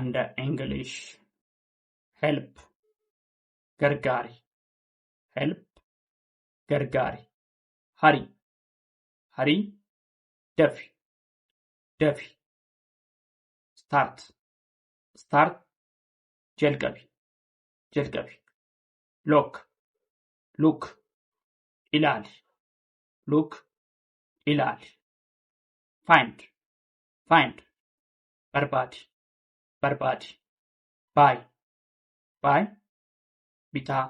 and English. Help. Gargari. Help. Gargari. Hurry. Hurry. Duffy. Duffy. Start. Start. Jalgabi. Jalgabi. Look. Look. Ilal. Look. Ilal. Find. Find. Barbadi. Barbadi. Buy. Buy. Bita.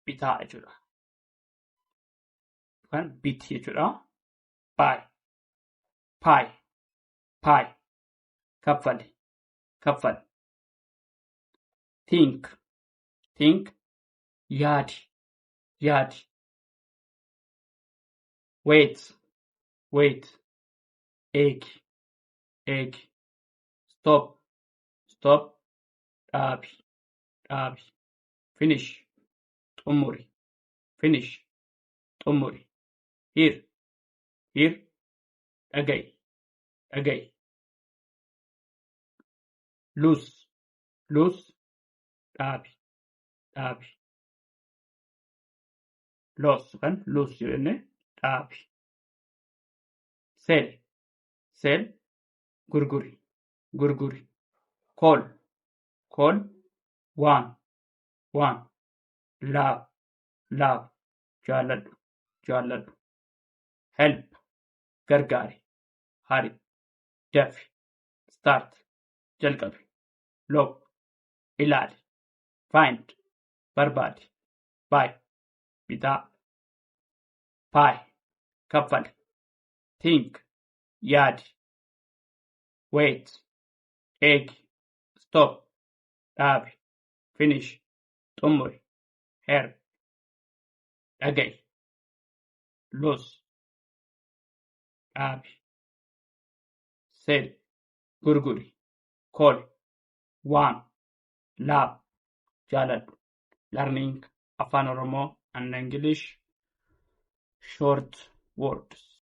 Bita jechuudha. Kan bit jechuudha. Buy. Pie. Pie. Kaffali. Kaffali. Think. Think. Yaadi. Yaadi. Wait. Wait. Egg. Egg. Stop. Stop. Dhaabi. Dhaabi. Finish. Xumuri. Finish. Xumuri. Here. Here. Dhaga'i. Dhaga'i. Loose. Loose. Dhaabi. Dhaabi. Loss kan loose jenne dhaabi. Sell. Sell. Gurguri. Gurguri. Call. Call. One. One. Love. Love. Jaalladhu. Jaalladhu. Help. Gargaari. Hurry. Dafi. Start. Jalqabi. Look. Ilaali. Find. Barbaadi. Buy. Bitaa. Pie. Kaffali. Think. Yaadi. Wait. Egg. Stop. Dhaabi. Finish. Xumuri. Here. Dhaga'i. Loose. Dhaabi. Sell. Gurguri. Call. Waan. Love. Jaaladhu. Learning Afaan Oromoo and English short words.